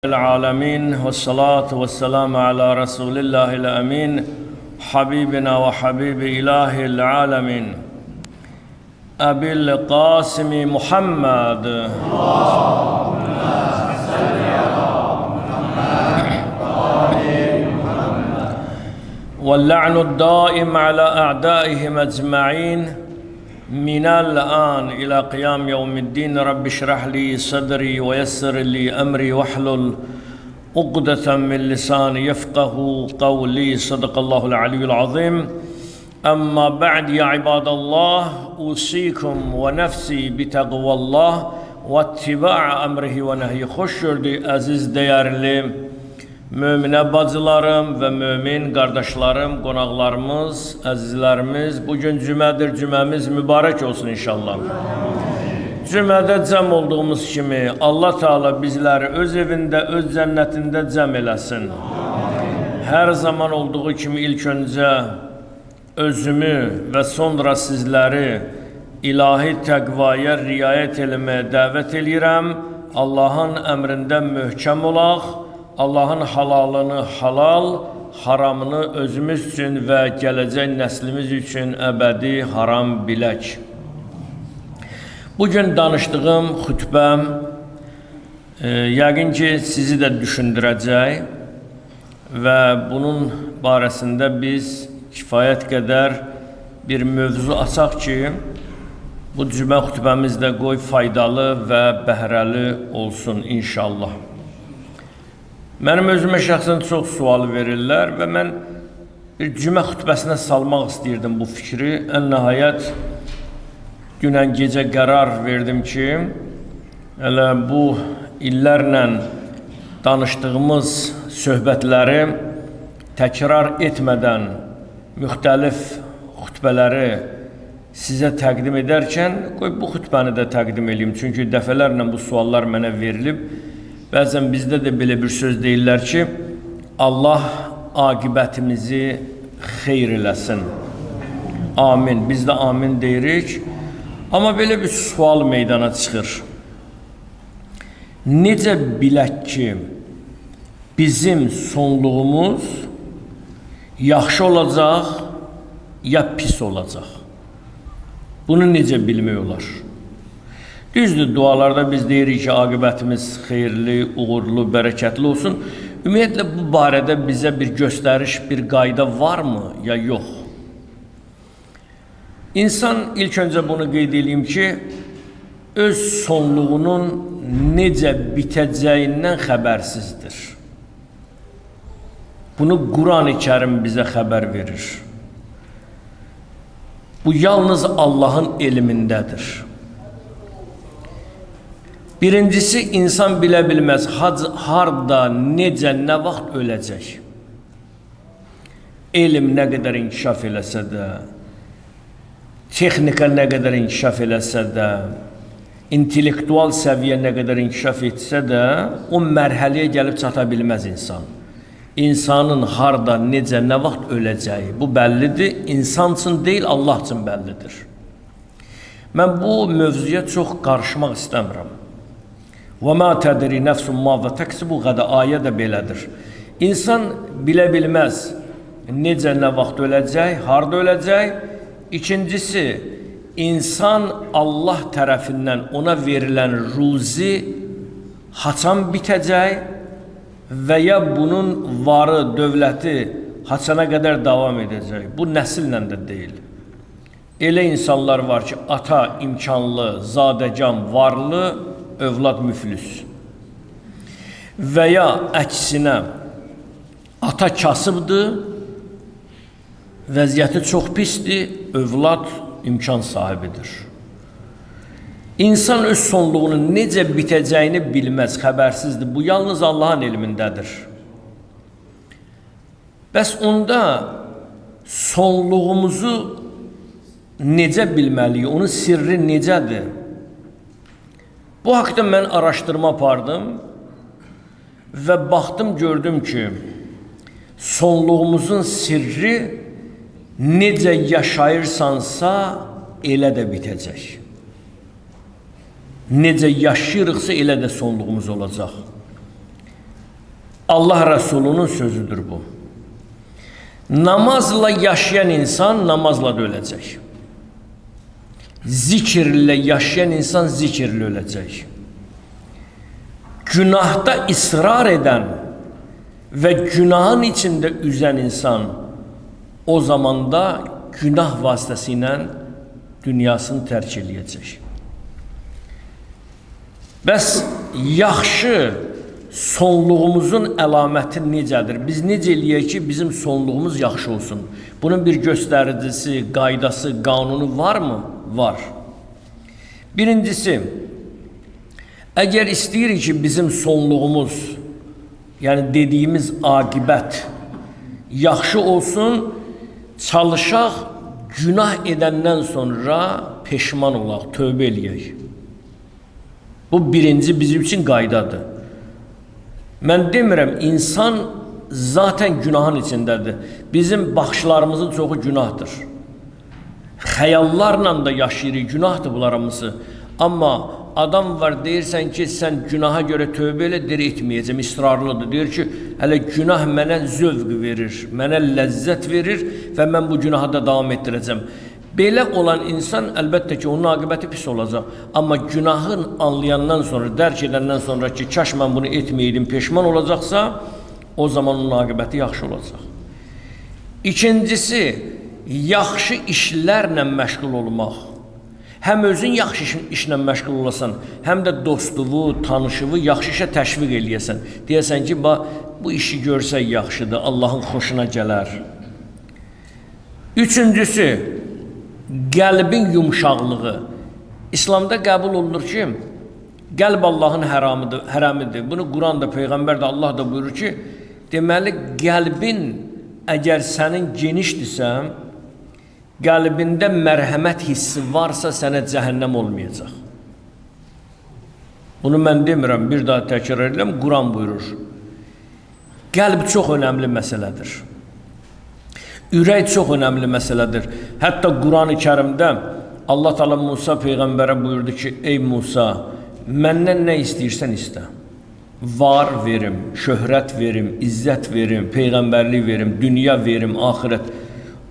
العالمين والصلاة والسلام على رسول الله الأمين حبيبنا وحبيب إله العالمين أبي القاسم محمد واللعن الدائم على أعدائهم أجمعين من الآن إلى قيام يوم الدين. رب اشرح لي صدري ويسر لي أمري واحلل عقدة من لساني يفقه قولي. صدق الله العلي العظيم. أما بعد يا عباد الله أوصيكم ونفسي بتقوى الله واتباع أمره ونهي. Hoş gördük aziz değerli müminə bacılarım ve mümin kardeşlerim, qonaqlarımız, əzizlərimiz. Bugün cümədir, cüməmiz mübarək olsun inşallah. Cümədə cəm olduğumuz kimi Allah Teala bizləri öz evində, öz cənnətində cəm eləsin. Hər zaman olduğu kimi ilk öncə özümü və sonra sizləri ilahi təqvaya riayət eləməyə dəvət eləyirəm. Allahın əmrində möhkəm olaq. Allah'ın halalını halal, haramını özümüz üçün və gələcək nəslimiz üçün əbədi haram bilək. Bugün danışdığım xütbəm yəqin ki sizi də düşündürəcək və bunun barəsində biz kifayət qədər bir mövzu açaq ki, bu cümə xütbəmiz də qoy faydalı və bəhrəli olsun inşallah. Mənim özümə şəxsən çox sual verirlər və mən bir cümə xütbəsinə salmaq istəyirdim bu fikri. Ən nəhayət dünən gecə qərar verdim ki, elə bu illərlə danışdığımız söhbətləri təkrar etmədən müxtəlif xütbələri sizə təqdim edərkən, qoy bu xütbəni də təqdim edeyim. Çünki dəfələrlə bu suallar mənə verilib. Bəzən bizdə də belə bir söz deyirlər ki, Allah aqibətimizi xeyr eləsin. Amin. Biz də amin deyirik. Amma belə bir sual meydana çıxır. Necə bilək ki, bizim sonluğumuz yaxşı olacaq, ya pis olacaq? Bunu necə bilmək olar? Düzdür, dualarda biz deyirik ki, aqibətimiz xeyirli, uğurlu, bərəkətli olsun. Ümumiyyətlə, bu barədə bizə bir göstəriş, bir qayda varmı, ya yox? İnsan, ilk öncə bunu qeyd edeyim ki, öz sonluğunun necə bitəcəyindən xəbərsizdir. Bunu Quran-ı Kərim bizə xəbər verir. Bu yalnız Allahın elmindədir. Birincisi, insan bilə bilməz harda, necə, nə vaxt öləcək. Elm nə qədər inkişaf eləsə də, texnika nə qədər inkişaf eləsə də, intellektual səviyyə nə qədər inkişaf etsə də, o mərhələyə gəlib çata bilməz insan. İnsanın harda, necə, nə vaxt öləcəyi, bu bəllidir. İnsan üçün deyil, Allah üçün bəllidir. Mən bu mövzuya çox qarışmaq istəmirəm. وَمَا تَدْرِ نَفْسٌ مَاذَا تَكْسِبُ غَدَ ayə də belədir. İnsan bilə bilməz necə, nə vaxt öləcək, harda öləcək. İkincisi, insan Allah tərəfindən ona verilən ruzi haçan bitəcək və ya bunun varı, dövləti haçana qədər davam edəcək. Bu nəsillə də deyil. Elə insanlar var ki, ata imkanlı, zadəgan, varlı, övlad müflis. Və ya əksinə, ata kasıbdır, vəziyyəti çox pisdir, övlad imkan sahibidir. İnsan öz sonluğunun necə bitəcəyini bilməz, xəbərsizdir. Bu yalnız Allahın elmindədir. Bəs onda sonluğumuzu necə bilməliyik, onun sirri necədir? Bu haqda mən araşdırma apardım və baxdım, gördüm ki, sonluğumuzun sirri necə yaşayırsansa, elə də bitəcək. Necə yaşayırıqsa elə də sonluğumuz olacaq. Allah Resulü'nün sözüdür bu. Namazla yaşayan insan namazla da ölecek. Zikirle yaşayan insan zikirle ölecek. Günahda ısrar eden ve günahın içinde üzen insan o zaman da günah vasıtasıyla dünyasını terk edecek. Bəs yaxşı sonluğumuzun əlaməti necədir? Biz necə eləyək ki, bizim sonluğumuz yaxşı olsun? Bunun bir göstəricisi, qaydası, qanunu var mı? Var. Birincisi, əgər istəyirik ki, bizim sonluğumuz, yəni dediyimiz aqibət yaxşı olsun, çalışaq, günah edəndən sonra peşman olaq, tövbə eləyək. Bu birinci bizim üçün qaydadır. Mən demirəm, insan zaten günahın içindədir. Bizim baxışlarımızın çoxu günahdır. Xəyallarla da yaşayırıq, günahdır bunlar hamısı. Amma adam var, deyirsən ki, sən günaha görə tövbə elə, deyir, etməyəcəm, israrlıdır. Deyir ki, hələ günah mənə zövq verir, mənə ləzzət verir və mən bu günaha da davam etdirəcəm. Belə olan insan əlbəttə ki, onun aqibəti pis olacaq. Amma günahın anlayandan sonra, dərk edəndən sonra ki, kaş mən bunu etməydim, peşman olacaqsa, o zaman onun aqibəti yaxşı olacaq. İkincisi, yaxşı işlərlə məşğul olmaq. Həm özün yaxşı işlə məşğul olasan, həm də dostuvu, tanışıvı yaxşı işə təşviq eləyəsən. Deyəsən ki, bu işi görsək yaxşıdır, Allahın xoşuna gələr. Üçüncüsü, qəlbin yumşaqlığı. İslamda qəbul olunur ki, qəlb Allahın həramidir. Bunu Quranda, Peyğəmbər də, Allah da buyurur ki, deməli, qəlbin əgər sənin genişdirsə, qəlbində mərhəmət hissi varsa, sənə cəhənnəm olmayacaq. Bunu mən demirəm, bir daha təkrar edirəm, Quran buyurur. Qəlb çox önəmli məsələdir. Ürək çox önəmli məsələdir. Hətta Quran-ı Kərimdə Allah Teala Musa Peyğəmbərə buyurdu ki, ey Musa, məndən nə istəyirsən istə. Var verim, şöhrət verim, izzət verim, Peyğəmbərlik verim, dünya verim, axirət.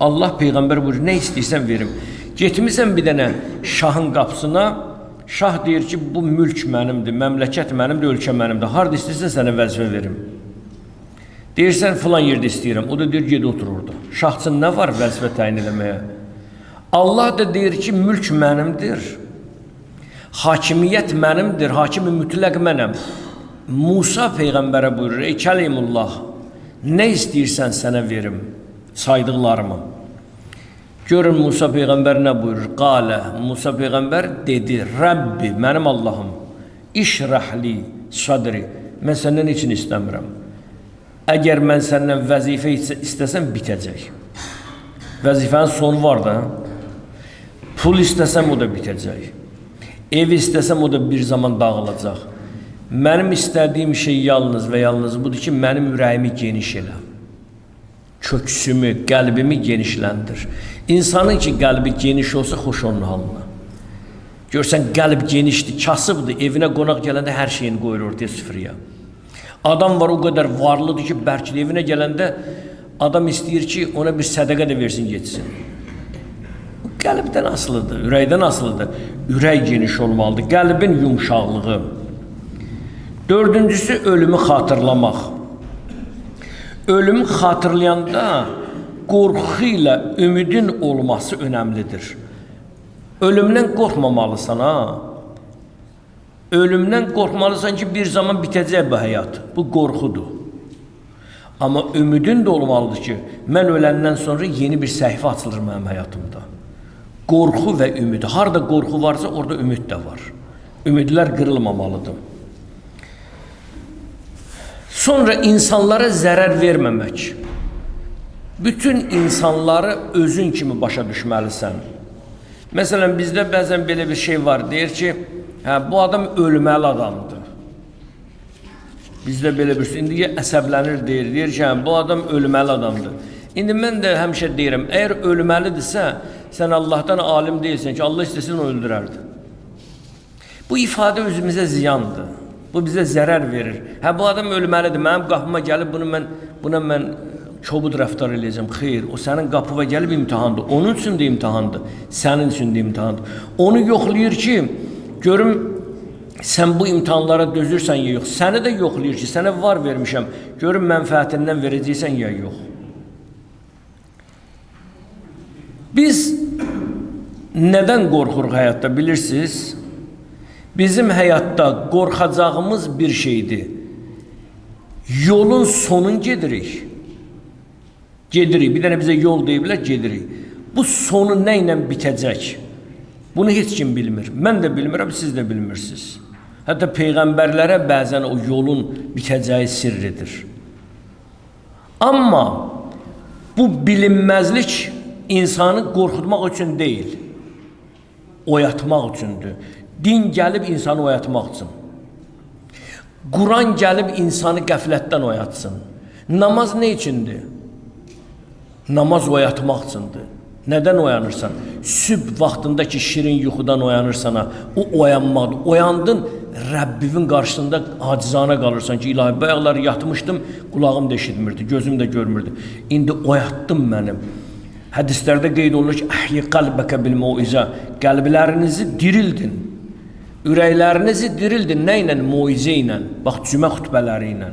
Allah Peyğəmbər buyurur, nə istəyirsən verim. Getmirsən bir dənə şahın qapısına, şah deyir ki, bu mülk mənimdir, məmləkət mənimdir, ölkə mənimdir. Harada istəyirsən sənə vəzifə verim. Deyirsən, filan yerdə istəyirəm. O da deyir, ged otur orada. Şahçın nə var vəzifə təyin eləməyə? Allah da deyir ki, mülk mənimdir. Hakimiyyət mənimdir. Hakimi mütləq mənəm. Musa Peyğəmbərə buyurur, ey Kəlimullah, nə istəyirsən sənə verim? Saydıqlarımı. Görün Musa Peyğəmbər nə buyurur? Qalə, Musa Peyğəmbər dedi, Rəbbi, mənim Allahım, işrahli sadri, mən səndən için istəmirəm. Əgər mən səndən vəzifə istəsəm, bitəcək. Vəzifənin sonu var da, pul istəsəm, o da bitəcək. Ev istəsəm, o da bir zaman dağılacaq. Mənim istədiyim şey yalnız və yalnız budur ki, mənim ürəyimi geniş elə. Köksümü, qəlbimi genişləndir. İnsanın ki, qəlbi geniş olsa, xoş onun halına. Görsən, qəlb genişdir, kasıbdır, evinə qonaq gələndə hər şeyini qoyur ortaya süfrəyə. Adam var o qədər varlıdır ki, bəlkə evinə gələndə adam istəyir ki, ona bir sədəqə də versin, geçsin. Bu qəlbdən asılıdır, ürəkdən asılıdır. Ürək geniş olmalıdır, qəlbin yumşaqlığı. Dördüncüsü, ölümü xatırlamaq. Ölümü xatırlayanda qorxu ilə ümidin olması önəmlidir. Ölümdən qorxmamalısan, ha? Ölümdən qorxmalısan ki, bir zaman bitəcək bu həyat. Bu qorxudur. Amma ümidin də olmalıdır ki, mən öləndən sonra yeni bir səhifə açılır mənim həyatımda. Qorxu və ümid. Harada qorxu varsa, orada ümid də var. Ümidlər qırılmamalıdır. Sonra insanlara zərər verməmək. Bütün insanları özün kimi başa düşməlisən. Məsələn, bizdə bəzən belə bir şey var. Deyir ki, bu adam ölməli adamdır. Bizdə belə bir şey. İndi əsəblənir deyir ki, bu adam ölməli adamdır. İndi mən də həmişə deyirəm, əgər ölməlidirsə, sən Allahdan alim deyilsən ki, Allah istəsin onu öldürərdi. Bu ifadə özümüzə ziyandır. Bu bizə zərər verir. Hə, bu adam ölməlidir, mənim qapıma gəlib buna mən kobud rəftar edəcəm. Xeyr, o sənin qapıva gəlib imtihandır. Onun üçün də imtihandır, sənin üçün də imtihandır. Onu yoxlayır ki, görüm sən bu imtihanlara dözürsən ya yox. Səni də yoxlayır ki, sənə var vermişəm. Görüm mənfəətindən verəcəksən ya yox. Biz nədən qorxuruq həyatda bilirsiniz? Bizim həyatda qorxacağımız bir şeydir. Yolun sonun gedirik. Gedirik. Bir dənə bizə yol deyiblər, gedirik. Bu sonu nə ilə bitəcək? Bunu heç kim bilmir. Mən də bilmirəm, siz də bilmirsiniz. Hətta peyğəmbərlərə bəzən o yolun bitəcəyi sirridir. Amma bu bilinməzlik insanı qorxutmaq üçün deyil, oyatmaq üçündür. Din gəlib insanı oyatmaq üçün. Quran gəlib insanı qəflətdən oyatsın. Namaz nə üçündür? Namaz oyatmaq üçündür. Nədən oyanırsan? Sübh vaxtında ki, şirin yuxudan oyanırsana, o oyanmadır. Oyandın, Rəbbivin qarşısında acizana qalırsan ki, ilahi, bayaqlar yatmışdım, qulağım da eşitmirdi, gözüm də görmürdü. İndi oyatdım mənim. Hədislərdə qeyd olunur ki, əhyi qəlbəkə bil muizə, qəlblərinizi dirildin, ürəklərinizi dirildin. Nə ilə? Muizə ilə, bax, cümə xütbələri ilə.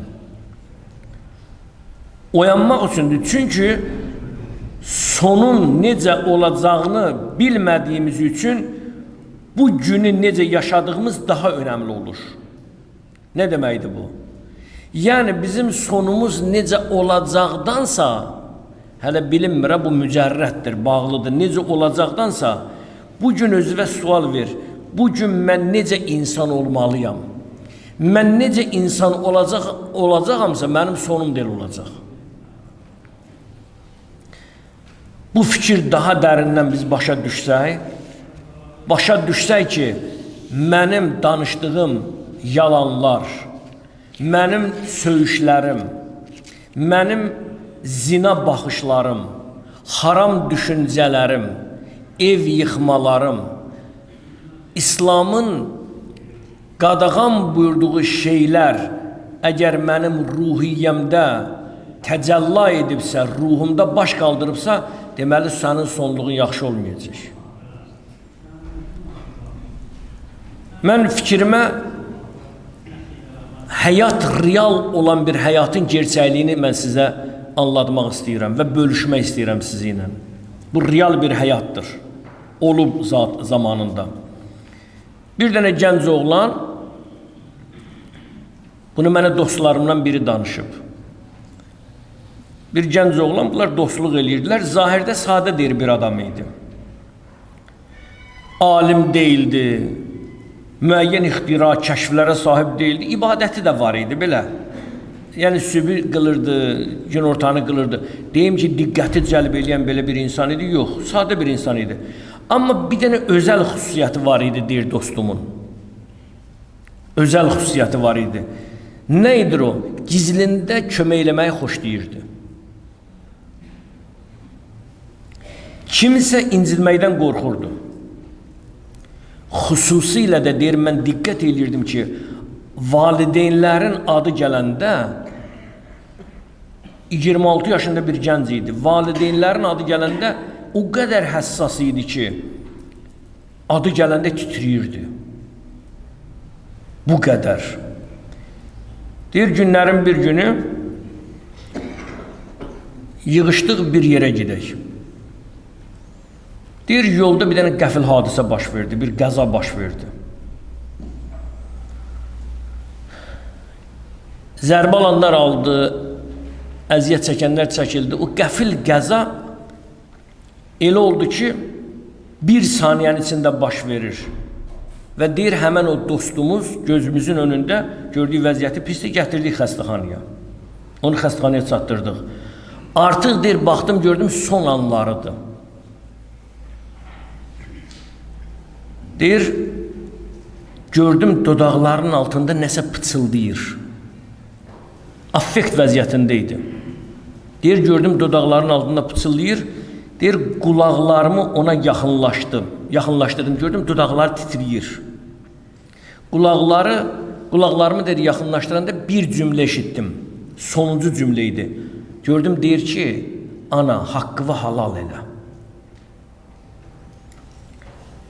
Oyanmaq üçündür. Çünki sonun necə olacağını bilmədiyimiz üçün bu günü necə yaşadığımız daha önəmli olur. Nə deməkdir bu? Yəni bizim sonumuz necə olacaqdansa, hələ bilinmirə, bu mücərrətdir, bağlıdır. Necə olacaqdansa, bu gün özünə sual ver. Bu gün mən necə insan olmalıyam? Mən necə insan olacağamsa, mənim sonum da elə olacaq. Bu fikir daha dərindən biz başa düşsək ki, mənim danışdığım yalanlar, mənim söyüşlərim, mənim zina baxışlarım, haram düşüncələrim, ev yıxmalarım, İslamın qadağan buyurduğu şeylər əgər mənim ruhiyyəmdə təcəlla edibsə, ruhumda baş qaldırıbsa, deməli sənin sonluğun yaxşı olmayacaq. Mən fikrimə həyat real olan bir həyatın gerçəkliyini mən sizə anlatmaq istəyirəm və bölüşmək istəyirəm sizinlə. Bu real bir həyatdır. Olub zamanında. Bir dənə gənc oğlan, bunu mənə dostlarımdan biri danışıb. Bir gənc oğlan, bunlar dostluq eləyirdilər. Zahirdə sadə deyir bir adam idi. Alim deyildi, müəyyən ixtira, kəşflərə sahib deyildi. İbadəti də var idi belə. Yəni sübü qılırdı, gün ortanı qılırdı. Deyim ki, diqqəti cəlb edən belə bir insan idi? Yox, sadə bir insan idi. Amma bir dənə özəl xüsusiyyəti var idi, deyir dostumun. Özəl xüsusiyyəti var idi. Nə idir o? Gizlində kömək eləməyi xoşlayırdı. Kimisə incilməkdən qorxurdu. Xüsusilə də deyir, mən diqqət edirdim ki, valideynlərin adı gələndə 26 yaşında bir gənc idi. Valideynlərin adı gələndə o qədər həssas idi ki, adı gələndə titriyirdi. Bu qədər. Deyir, günlərin bir günü yığışdıq bir yerə gedək. Deyir, yolda bir dənə qəfil hadisə baş verdi, bir qəza baş verdi. Zərbə alanlar aldı, əziyyət çəkənlər çəkildi. O qəfil qəza elə oldu ki, bir saniyənin içində baş verir. Və deyir, həmən o dostumuz gözümüzün önündə gördüyü vəziyyəti pislik gətirdik xəstəxanaya. Onu xəstəxanaya çatdırdıq. Artıq deyir, baxdım, gördüm, son anlarıdır. Deyir, gördüm, dodaqlarının altında nəsə pıçıldayır. Affekt vəziyyətində idi. Deyir, gördüm, dodaqlarının altında pıçıldayır. Deyir, qulaqlarımı ona yaxınlaşdırdım, gördüm, dodaqları titriyir. Qulaqlarımı dedi yaxınlaşdıranda bir cümlə eşitdim. Sonuncu cümlə idi. Gördüm deyir ki, ana haqqını halal elə.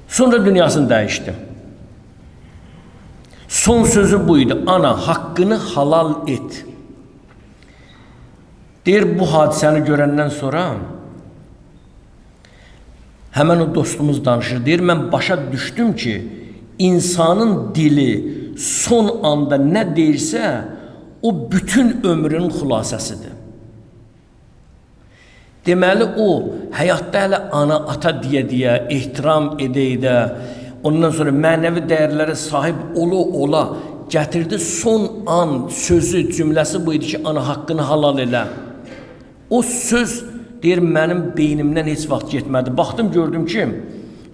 Sonra dünyasını dəyişdi. Son sözü bu idi. Ana haqqını halal et. Deyir bu hadisəni görəndən sonra həmən o dostumuz danışır. Deyir mən başa düşdüm ki, insanın dili son anda nə deyirsə, o bütün ömrünün xülasəsidir. Deməli o həyatda hələ ana, ata deyə, ehtiram edə, ondan sonra mənəvi dəyərlərə sahib ola gətirdi. Son an sözü, cümləsi bu idi ki, ana haqqını halal elə. O söz deyir mənim beynimdən heç vaxt getmədi. Baxdım gördüm ki,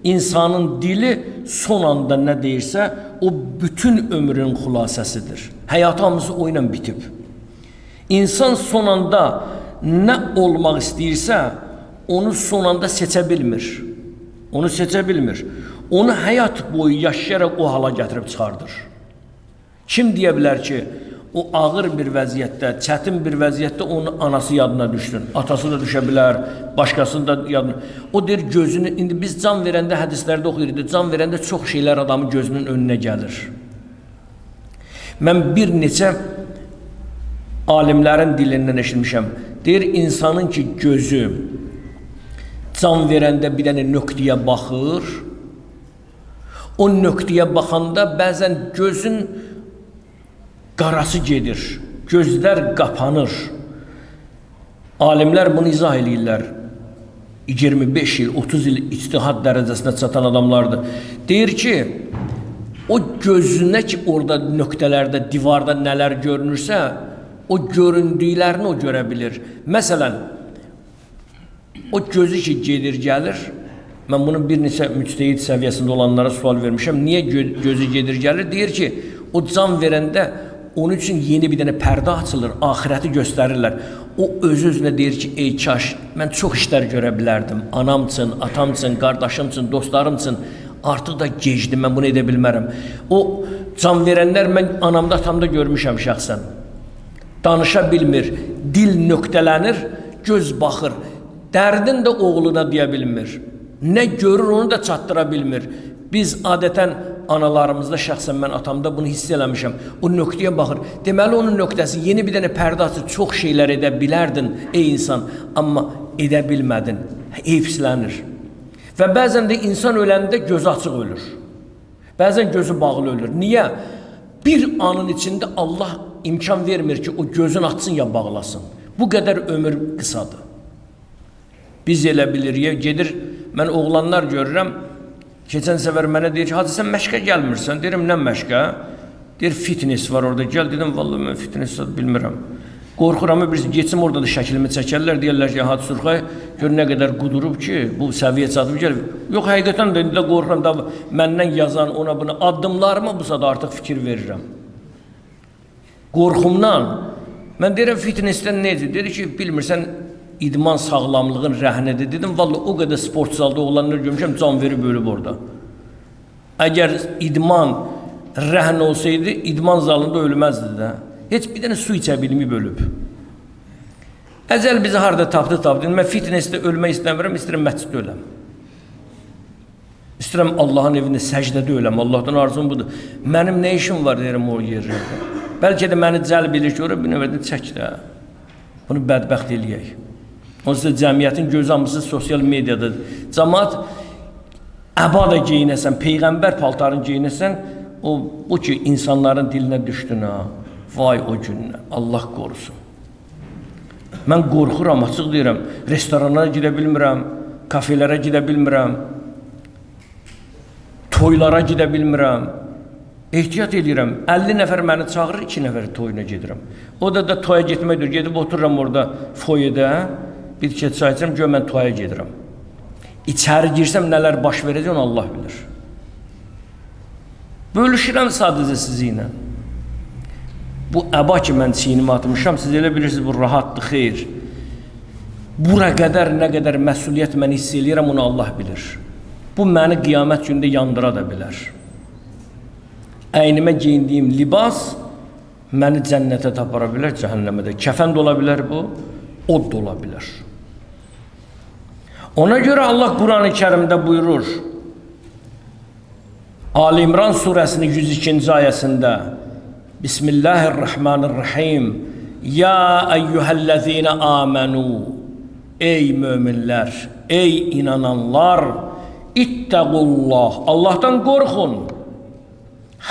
insanın dili son anda nə deyirsə, o bütün ömrünün xülasəsidir. Həyatı hamısı o ilə bitib. İnsan son anda nə olmaq istəyirsə, onu son anda seçə bilmir. Onu seçə bilmir. Onu həyat boyu yaşayaraq o hala gətirib çıxardır. Kim deyə bilər ki, o ağır bir vəziyyətdə, çətin bir vəziyyətdə onun anası yadına düşsün. Atası da düşə bilər, başqasının da yadına. O deyir gözünü, indi biz can verəndə hədislərdə oxuyurdu, can verəndə çox şeylər adamın gözünün önünə gəlir. Mən bir neçə alimlərin dilindən eşitmişəm. Deyir insanın ki gözü can verəndə bir dənə nöqtəyə baxır. O nöqtəyə baxanda bəzən gözün qarası gedir, gözlər qapanır. Alimlər bunu izah edirlər. 25 il, 30 il ictihad dərəcəsinə çatan adamlardır. Deyir ki, o gözünə ki orada nöqtələrdə, divarda nələr görünürsə, o göründüklərini o görə bilir. Məsələn, o gözü ki gedir, gəlir. Mən bunu bir neçə müctehid səviyyəsində olanlara sual vermişəm. Niyə gözü gedir, gəlir? Deyir ki, o can verəndə onun üçün yeni bir dənə pərdə açılır, axirəti göstərirlər. O öz-özünə deyir ki, ey kaş, mən çox işlər görə bilərdim. Anam üçün, atam üçün, qardaşım üçün, dostlarım üçün. Artıq da gecdi, mən bunu edə bilmərəm. O can verənlər mən anamda, atamda görmüşəm şəxsən. Danışa bilmir, dil nöqtələnir, göz baxır. Dərdin də oğluna deyə bilmir. Nə görür, onu da çatdıra bilmir. Biz adətən analarımızda, şəxsən mən atamda bunu hiss eləmişəm. O nöqtəyə baxır. Deməli onun nöqtəsi yeni bir dənə pərdə açır. Çox şeylər edə bilərdin ey insan, amma edə bilmədin. Heyfslənir. Və bəzən də insan öləndə gözü açıq ölür. Bəzən gözü bağlı ölür. Niyə? Bir anın içində Allah imkan vermir ki, o gözün açsın ya bağlasın. Bu qədər ömür qısadır. Biz elə bilirik, gedir, mən oğlanlar görürəm, keçən səfər mənə deyir ki, hacı sən məşqə gəlmirsən, deyirəm, nə məşqə? Deyir, fitness var orada, gəl, dedim, vallahi mən fitness bilmirəm. Qorxuram, geçim orada da şəklimi çəkərlər, deyərlər ki, hacı Surxay, gör nə qədər qudurub ki, bu səviyyə çatıb gəl. Yox, həqiqətən də indi də qorxuram da, məndən yazan ona buna, addımlarıma bu sada artıq fikir verirəm. Qorxumdan, mən deyirəm, fitnessdən necə? Dedi ki, bilmirsən, idman sağlamlığın rəhnidir. Dedim, vallahi o qədər sport zalda oğlanlar görmüşəm, can verib ölüb orada. Əgər idman rəhn olsaydı, idman zalında ölməzdi də. Heç bir dənə su içə bilməyib ölüb. Əcəl bizi harada tapdı. Mən fitnessdə ölmək istəmirəm, istəyirəm məsciddə öləm. İstəyirəm Allahın evində səcdədə öləm. Allahdan arzum budur. Mənim nə işim var, deyirəm o yerlərdə. Bəlkə də məni cəlb edir ki, bir növbədə çək də. Bunu bədbəxt eləyək. Onsuz da cəmiyyətin göz hamısı sosial mediadadır. Cəmaat əba da geyinəsən, peyğəmbər paltarını geyinəsən, o ki insanların dilinə düşdün ha. Vay o günlə, Allah qorusun. Mən qorxuram, açıq deyirəm, restoranlara gedə bilmirəm, kafelərə gedə bilmirəm, toylara gedə bilmirəm. Ehtiyat edirəm, 50 nəfər məni çağırır, 2 nəfər toyuna gedirəm. O da toya getməkdir, gedib otururam orada foyedə, bir çay içirəm, gör mən toya gedirəm. İçəri girsəm nələr baş verəcək, onu Allah bilir. Bölüşürəm sadəcə sizinlə. Bu əba ki, mən çiynimi atmışam, siz elə bilirsiniz, bu rahatdır, xeyr. Bura qədər, nə qədər məsuliyyət mən hiss edirəm, onu Allah bilir. Bu məni qiyamət gündə yandıra da bilər. Əynimə geyindiyim libas məni cənnətə tapara bilər, cəhənnəmə də. Kəfən də ola bilər bu, od da ola bilər. Ona görə Allah Quran-ı Kərimdə buyurur, Ali İmran surəsinin 102-ci ayəsində, Bismillahirrahmanirrahim, Ya eyyuhəl-ləzīnə āmenū, ey möminlər, ey inananlar, ittəqullah, Allahdan qorxun,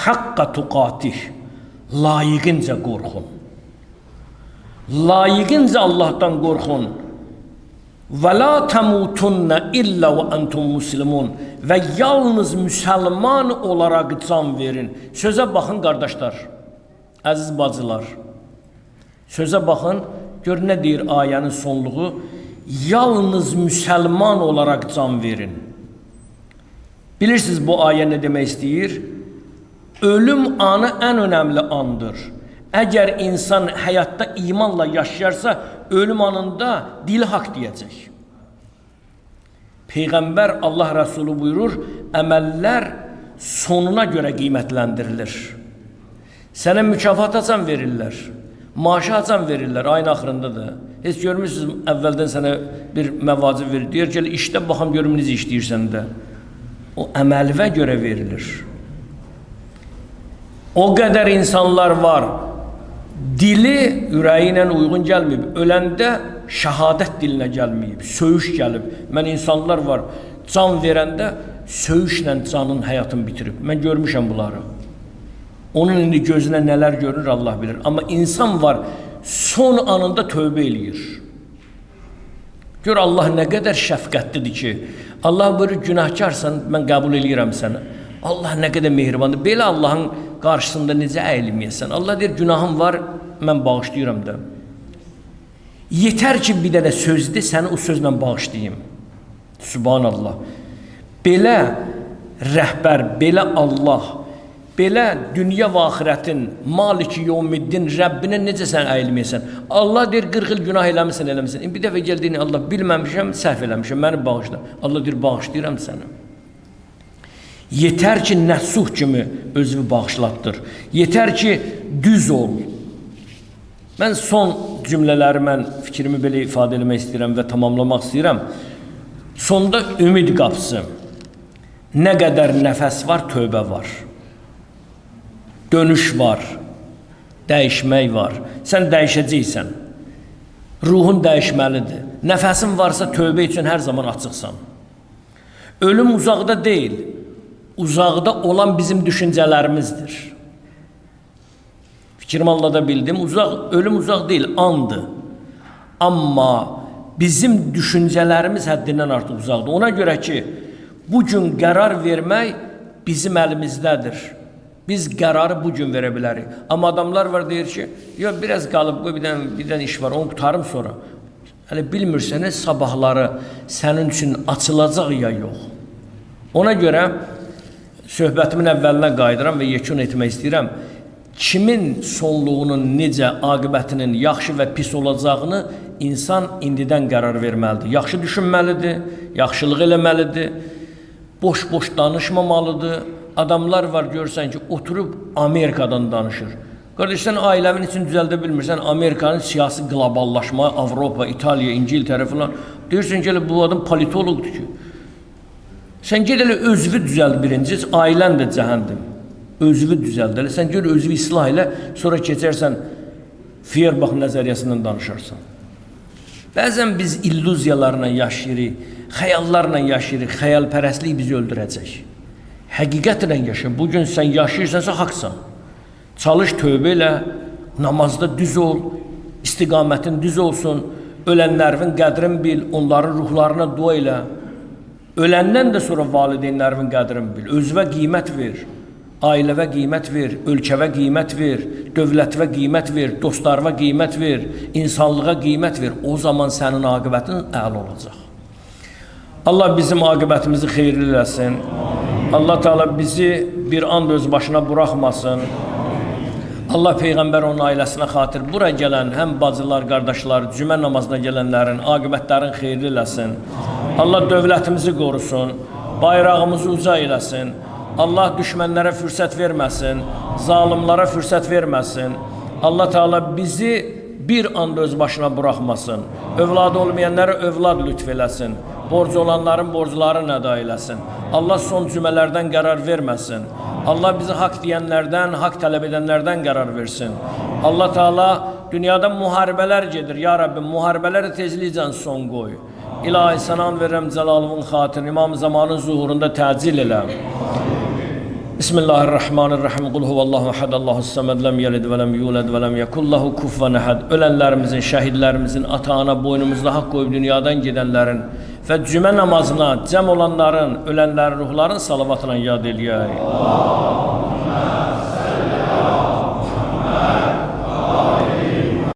haqqa tuqatih, layiqincə qorxun. Layiqincə Allahdan qorxun. Və la təmutunna illə və entum muslimun. Və yalnız müsəlman olaraq can verin. Sözə baxın qardaşlar, əziz bacılar. Sözə baxın, gör nə deyir ayənin sonluğu? Yalnız müsəlman olaraq can verin. Bilirsiniz bu ayə nə demək istəyir? Ölüm anı ən önəmli andır. Əgər insan həyatda imanla yaşayarsa, ölüm anında dili haqq deyəcək. Peyğəmbər Allah Rəsulü buyurur, əməllər sonuna görə qiymətləndirilir. Sənə mükafat açan verirlər, maaşı açan verirlər, ayın axırında da. Heç görmürsünüz, əvvəldən sənə bir məvacib verir, deyir ki, işdə baxam görüm necə işləyirsən də. O əməlvə görə verilir. O qədər insanlar var, dili ürəyi ilə uyğun gəlməyib, öləndə şəhadət dilinə gəlməyib, söyüş gəlib. Mən insanlar var, can verəndə söyüşlə canın həyatını bitirib. Mən görmüşəm bunları. Onun indi gözünə nələr görünür Allah bilir. Amma insan var, son anında tövbə eləyir. Gör Allah nə qədər şəfqətlidir ki, Allah buyurur, günahkarsan, mən qəbul eləyirəm səni. Allah nə qədər mehribandır. Belə Allahın qarşısında necə əyilməyəsən? Allah deyir, günahım var, mən bağışlayıram da. Yetər ki, bir dənə sözdür, səni o sözlə bağışlayayım. Subhanallah. Belə rəhbər, belə Allah, belə dünya və axirətin maliki yevmiddin Rəbbinə necə sən əyilməyəsən? Allah deyir, 40 il günah eləmişsən, eləmişsən. Bir dəfə gəldiyin, Allah bilməmişəm, səhv eləmişəm, məni bağışla. Allah deyir, bağışlayıram səni. Yetər ki, nəsuh kimi özünü bağışlatdır. Yetər ki, düz ol. Mən son cümlələri, mən fikrimi belə ifadə eləmək istəyirəm və tamamlamaq istəyirəm. Sonda ümid qapısı. Nə qədər nəfəs var, tövbə var. Dönüş var. Dəyişmək var. Sən dəyişəcəksən. Ruhun dəyişməlidir. Nəfəsin varsa tövbə üçün hər zaman açıqsan. Ölüm uzaqda deyil. Uzaqda olan bizim düşüncələrimizdir. Fikrimi anlada bildim. Ölüm uzaq deyil, andır. Amma bizim düşüncələrimiz həddindən artıq uzaqdır. Ona görə ki, bugün qərar vermək bizim əlimizdədir. Biz qərarı bugün verə bilərik. Amma adamlar var, deyir ki, yox, biraz qalıb, bir dənə iş var, onu qutarım sonra. Hələ bilmirsəniz, sabahları sənin üçün açılacaq ya yox. Ona görə söhbətimin əvvəlinə qayıdıram və yekun etmək istəyirəm. Kimin sonluğunun necə, aqibətinin yaxşı və pis olacağını insan indidən qərar verməlidir. Yaxşı düşünməlidir, yaxşılıq eləməlidir, boş-boş danışmamalıdır. Adamlar var, görsən ki, oturub Amerikadan danışır. Qardaş, sən ailəmin için düzəldə bilmirsən, Amerikanın siyasi qloballaşma, Avropa, İtaliya, İngiltərə falan. Deyirsən ki, bu adam politologdur ki. Sən ged elə özünü düzəld birinci, ailən də cəhəndim. Özünü düzəld elə, sən gör özünü islah elə, sonra keçərsən Feuerbach nəzəriyyəsindən danışarsan. Bəzən biz illüziyalarla yaşayırıq, xəyallarla yaşayırıq, xəyalpərəstlik bizi öldürəcək. Həqiqətlə yaşa, bugün sən yaşayırsansa haqsan. Çalış tövbə elə, namazda düz ol, istiqamətin düz olsun, ölənlərin qədrini bil, onların ruhlarına dua elə. Öləndən də sonra valideynlərin qədrini bil, özvə qiymət ver, ailəvə qiymət ver, ölkəvə qiymət ver, dövlətvə qiymət ver, dostlarına qiymət ver, insanlığa qiymət ver. O zaman sənin aqibətin əla olacaq. Allah bizim aqibətimizi xeyirli eləsin. Allah Teala bizi bir an öz başına buraxmasın. Allah Peyğəmbər onun ailəsinə xatir buraya gələn həm bacılar, qardaşlar, cümə namazına gələnlərin aqibətlərin xeyirli eləsin. Allah dövlətimizi qorusun, bayrağımızı uca eləsin. Allah düşmənlərə fürsət verməsin, zalimlara fürsət verməsin. Allah Teala bizi bir anda öz başına buraxmasın. Övladı olmayanlara övlad lütf eləsin. Borcu olanların borclarını əda eləsin. Allah son cümələrdən qərar verməsin. Allah bizi haqq deyənlərdən, haqq tələb edənlərdən qərar versin. Allah Teala dünyada müharibələr gedir. Ya Rabbim, müharibələri tezliklə son qoy. İlahi sənan verirəm Cəlalının xatirinə, İmam Zamanın zuhurunda təcil elə. Bismillahirrahmanirrahim. Qul huvallahu ahad, Allahus samad, lem yelid və lem yulad və lem yekul lahu kufuven ahad. Ölənlərimizin, şəhidlərimizin, ata-ana boynumuzda haqq qoyub dünyadan gedənlərin və cümə namazına cəm olanların, ölənlərin ruhların salavatla yad eləyək.